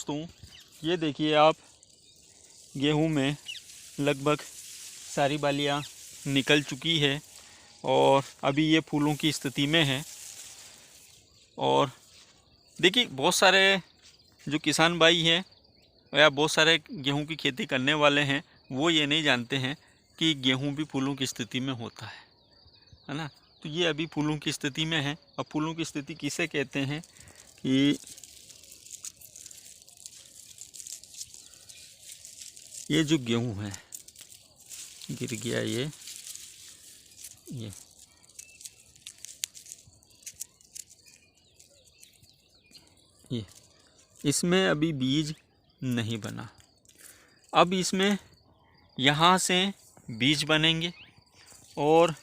दोस्तों, ये देखिए आप, गेहूं में लगभग सारी बालियां निकल चुकी है और अभी ये फूलों की स्थिति में है। और देखिए बहुत सारे जो किसान भाई हैं या बहुत सारे गेहूं की खेती करने वाले हैं, वो ये नहीं जानते हैं कि गेहूं भी फूलों की स्थिति में होता है ना। तो ये अभी फूलों की स्थिति में है। अब फूलों की स्थिति किसे कहते हैं कि ये जो गेहूं है, गिर गया ये इसमें अभी बीज नहीं बना। अब इसमें यहाँ से बीज बनेंगे और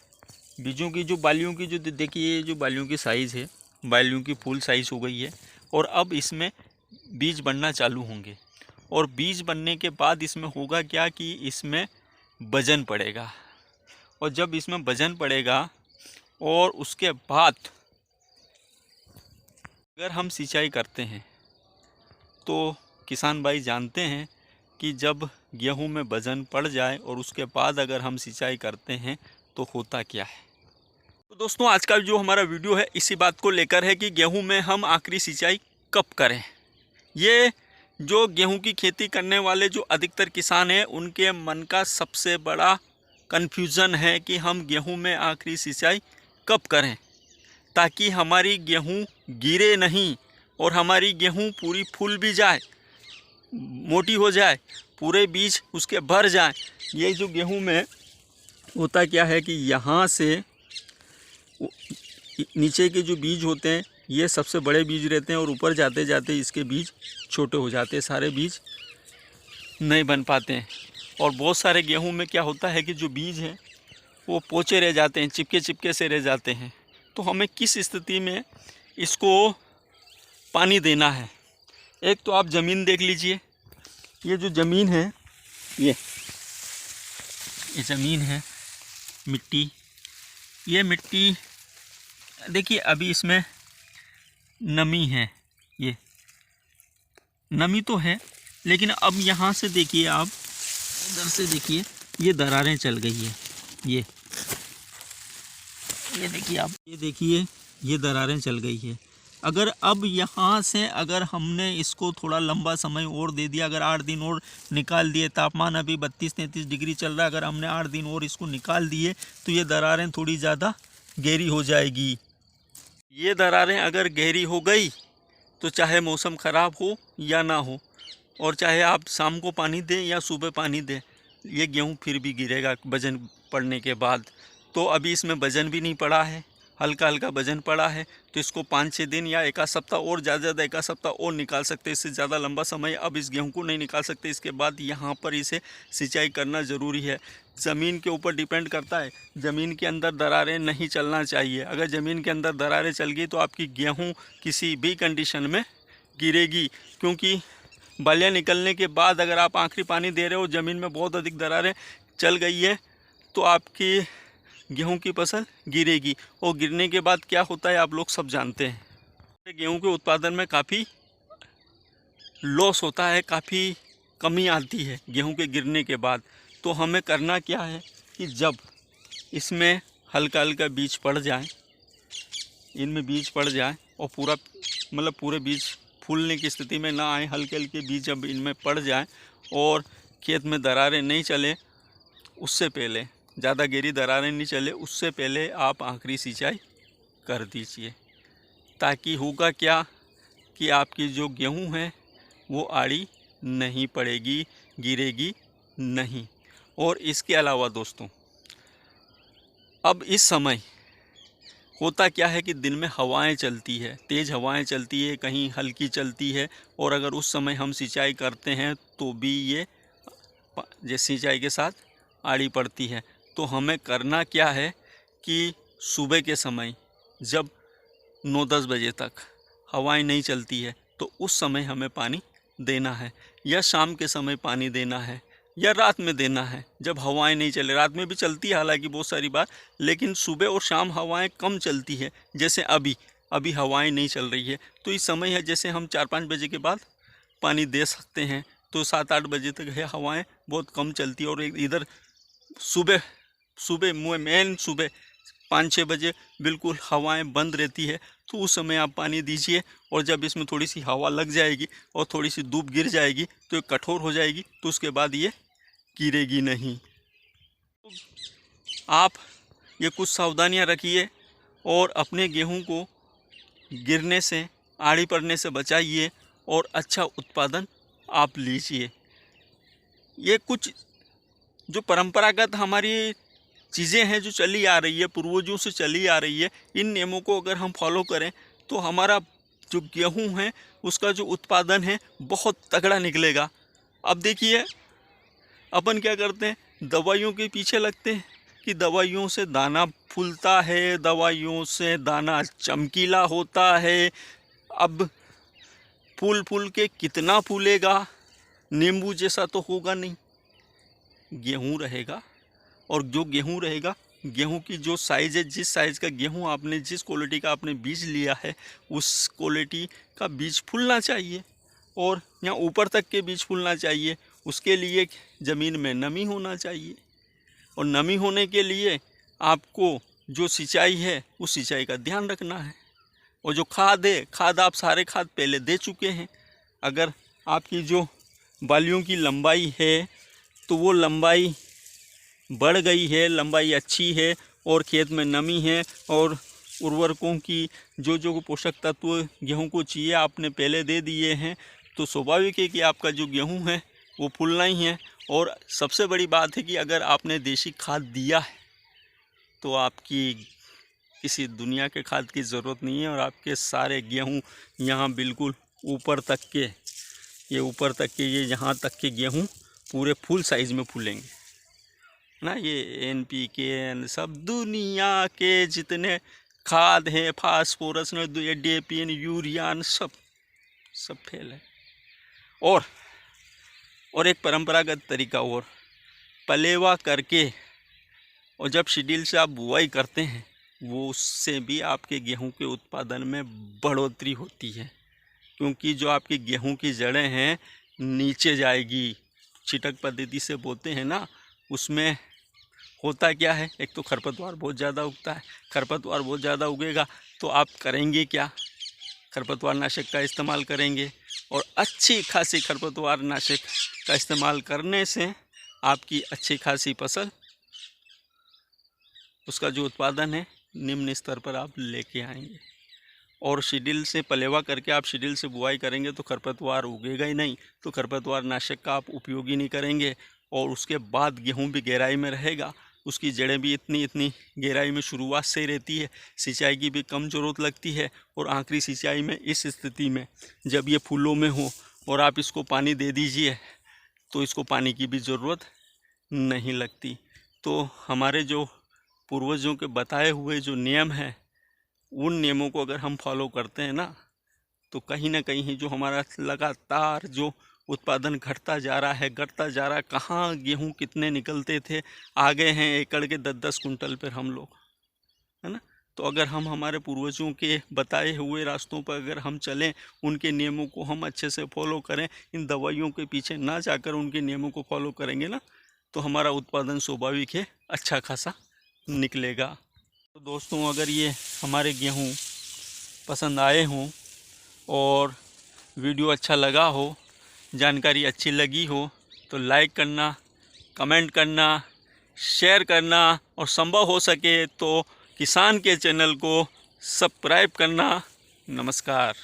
बीजों की जो बालियों की जो देखिए, जो बालियों की साइज़ है, बालियों की फुल साइज़ हो गई है और अब इसमें बीज बनना चालू होंगे। और बीज बनने के बाद इसमें होगा क्या कि इसमें वजन पड़ेगा, और जब इसमें वजन पड़ेगा और उसके बाद अगर हम सिंचाई करते हैं तो किसान भाई जानते हैं कि जब गेहूं में वजन पड़ जाए और उसके बाद अगर हम सिंचाई करते हैं तो होता क्या है। तो दोस्तों, आज का जो हमारा वीडियो है इसी बात को लेकर है कि गेहूं में हम आखिरी सिंचाई कब करें। ये जो गेहूं की खेती करने वाले जो अधिकतर किसान हैं, उनके मन का सबसे बड़ा कन्फ्यूज़न है कि हम गेहूं में आखिरी सिंचाई कब करें ताकि हमारी गेहूं गिरे नहीं और हमारी गेहूं पूरी फूल भी जाए, मोटी हो जाए, पूरे बीज उसके भर जाए। ये जो गेहूं में होता क्या है कि यहाँ से नीचे के जो बीज होते हैं ये सबसे बड़े बीज रहते हैं और ऊपर जाते जाते इसके बीज छोटे हो जाते हैं, सारे बीज नहीं बन पाते हैं। और बहुत सारे गेहूं में क्या होता है कि जो बीज हैं वो पोचे रह जाते हैं, चिपके चिपके से रह जाते हैं। तो हमें किस स्थिति में इसको पानी देना है। एक तो आप ज़मीन देख लीजिए, ये जो ज़मीन है, ये ज़मीन है, मिट्टी, ये मिट्टी देखिए अभी इसमें नमी है, ये नमी तो है, लेकिन अब यहाँ से देखिए आप, इधर से देखिए ये दरारें चल गई है। ये देखिए आप, ये देखिए ये दरारें चल गई है। अगर अब यहाँ से अगर हमने इसको थोड़ा लंबा समय और दे दिया, अगर 8 दिन और निकाल दिए, तापमान अभी 32-33 डिग्री चल रहा है, अगर हमने 8 दिन और इसको निकाल दिए तो ये दरारें थोड़ी ज़्यादा गहरी हो जाएगी। ये दरारें अगर गहरी हो गई तो चाहे मौसम ख़राब हो या ना हो, और चाहे आप शाम को पानी दें या सुबह पानी दें, ये गेहूं फिर भी गिरेगा वज़न पड़ने के बाद। तो अभी इसमें वज़न भी नहीं पड़ा है, हल्का हल्का वज़न पड़ा है, तो इसको 5-6 दिन या एक आध सप्ताह और, ज़्यादा एक आध सप्ताह और निकाल सकते हैं। इससे ज़्यादा लंबा समय अब इस गेहूं को नहीं निकाल सकते। इसके बाद यहाँ पर इसे सिंचाई करना ज़रूरी है। ज़मीन के ऊपर डिपेंड करता है, ज़मीन के अंदर दरारें नहीं चलना चाहिए। अगर ज़मीन के अंदर दरारें चल गई तो आपकी गेहूँ किसी भी कंडीशन में गिरेगी, क्योंकि बालियाँ निकलने के बाद अगर आप आखिरी पानी दे रहे हो, ज़मीन में बहुत अधिक दरारें चल गई है, तो आपकी गेहूं की फसल गिरेगी। और गिरने के बाद क्या होता है आप लोग सब जानते हैं। गेहूं के उत्पादन में काफ़ी लॉस होता है, काफ़ी कमी आती है गेहूं के गिरने के बाद। तो हमें करना क्या है कि जब इसमें हल्का हल्का बीज पड़ जाए, इनमें बीज पड़ जाए और पूरा मतलब पूरे बीज फूलने की स्थिति में ना आए, हल्के हल्के बीज जब इनमें पड़ जाए और खेत में दरारें नहीं चले, उससे पहले, ज़्यादा गहरी दरारें नहीं चले, उससे पहले आप आखिरी सिंचाई कर दीजिए। ताकि होगा क्या कि आपकी जो गेहूं है वो आड़ी नहीं पड़ेगी, गिरेगी नहीं। और इसके अलावा दोस्तों, अब इस समय होता क्या है कि दिन में हवाएं चलती है, तेज़ हवाएं चलती है, कहीं हल्की चलती है, और अगर उस समय हम सिंचाई करते हैं तो भी ये जैसे सिंचाई के साथ आड़ी पड़ती है। तो हमें करना क्या है कि सुबह के समय जब 9-10 बजे तक हवाएं नहीं चलती है तो उस समय हमें पानी देना है, या शाम के समय पानी देना है, या रात में देना है जब हवाएं नहीं चले। रात में भी चलती है हालांकि बहुत सारी बार, लेकिन सुबह और शाम हवाएं कम चलती है। जैसे अभी हवाएं नहीं चल रही है, तो इस समय है जैसे हम 4-5 बजे के बाद पानी दे सकते हैं। तो 7-8 बजे तक है हवाएं बहुत कम चलती है। और इधर सुबह मेन सुबह 5-6 बजे बिल्कुल हवाएं बंद रहती है। तो उस समय आप पानी दीजिए। और जब इसमें थोड़ी सी हवा लग जाएगी और थोड़ी सी धूप गिर जाएगी तो ये कठोर हो जाएगी, तो उसके बाद ये गिरेगी नहीं। आप ये कुछ सावधानियां रखिए और अपने गेहूं को गिरने से, आड़ी पड़ने से बचाइए और अच्छा उत्पादन आप लीजिए। ये कुछ जो परंपरागत हमारी चीज़ें हैं जो चली आ रही है, पूर्वजों से चली आ रही है, इन नियमों को अगर हम फॉलो करें तो हमारा जो गेहूं है उसका जो उत्पादन है बहुत तगड़ा निकलेगा। अब देखिए अपन क्या करते हैं, दवाइयों के पीछे लगते हैं कि दवाइयों से दाना फूलता है, दवाइयों से दाना चमकीला होता है। अब फूल के कितना फूलेगा, नींबू जैसा तो होगा नहीं, गेहूं रहेगा। और जो गेहूं रहेगा, गेहूं की जो साइज़ है, जिस साइज़ का गेहूं आपने, जिस क्वालिटी का आपने बीज लिया है, उस क्वालिटी का बीज फूलना चाहिए और यहाँ ऊपर तक के बीज फूलना चाहिए। उसके लिए ज़मीन में नमी होना चाहिए और नमी होने के लिए आपको जो सिंचाई है उस सिंचाई का ध्यान रखना है। और जो खाद है, खाद आप सारे खाद पहले दे चुके हैं। अगर आपकी जो बालियों की लंबाई है तो वो लंबाई बढ़ गई है, लंबाई अच्छी है और खेत में नमी है और उर्वरकों की जो पोषक तत्व गेहूं को चाहिए आपने पहले दे दिए हैं, तो स्वाभाविक है कि आपका जो गेहूं है वो फूलना ही है। और सबसे बड़ी बात है कि अगर आपने देसी खाद दिया है तो आपकी किसी दुनिया के खाद की ज़रूरत नहीं है और आपके सारे गेहूं यहाँ बिल्कुल ऊपर तक के ये यहाँ तक के गेहूं पूरे फुल साइज़ में फूलेंगे ना। ये NPK सब दुनिया के जितने खाद हैं, फास्फोरस, DAP, यूरिया, सब फेल है। और एक परंपरागत तरीका और पलेवा करके और जब शेड्यूल से आप बुआई करते हैं वो उससे भी आपके गेहूं के उत्पादन में बढ़ोतरी होती है, क्योंकि जो आपकी गेहूं की जड़ें हैं नीचे जाएगी। छिटक पद्धति से बोते हैं ना, उसमें होता क्या है, एक तो खरपतवार बहुत ज़्यादा उगता है। खरपतवार बहुत ज़्यादा उगेगा तो आप करेंगे क्या, खरपतवार नाशक का इस्तेमाल करेंगे। और अच्छी खासी खरपतवार नाशक का इस्तेमाल करने से आपकी अच्छी खासी फसल, उसका जो उत्पादन है निम्न स्तर पर आप लेके आएंगे। और शेड्यूल से पलेवा करके आप शेड्यूल से बुआई करेंगे तो खरपतवार उगेगा ही नहीं, तो खरपतवार नाशक का आप उपयोग ही नहीं करेंगे। और उसके बाद गेहूं भी गहराई में रहेगा, उसकी जड़ें भी इतनी गहराई में शुरुआत से ही रहती है, सिंचाई की भी कम ज़रूरत लगती है। और आखिरी सिंचाई में इस स्थिति में जब ये फूलों में हो और आप इसको पानी दे दीजिए तो इसको पानी की भी ज़रूरत नहीं लगती। तो हमारे जो पूर्वजों के बताए हुए जो नियम हैं, उन नियमों को अगर हम फॉलो करते हैं ना, तो कहीं ना कहीं जो हमारा लगातार जो उत्पादन घटता जा रहा है, कहाँ गेहूं कितने निकलते थे, आ गए हैं एकड़ के 10-10 कुंटल पर हम लोग, है ना। तो अगर हम हमारे पूर्वजों के बताए हुए रास्तों पर अगर हम चलें, उनके नियमों को हम अच्छे से फॉलो करें, इन दवाइयों के पीछे ना जाकर उनके नियमों को फॉलो करेंगे ना, तो हमारा उत्पादन स्वाभाविक है अच्छा खासा निकलेगा। तो दोस्तों, अगर ये हमारे गेहूँ पसंद आए हों और वीडियो अच्छा लगा हो, जानकारी अच्छी लगी हो, तो लाइक करना, कमेंट करना, शेयर करना और संभव हो सके तो किसान के चैनल को सब्सक्राइब करना। नमस्कार।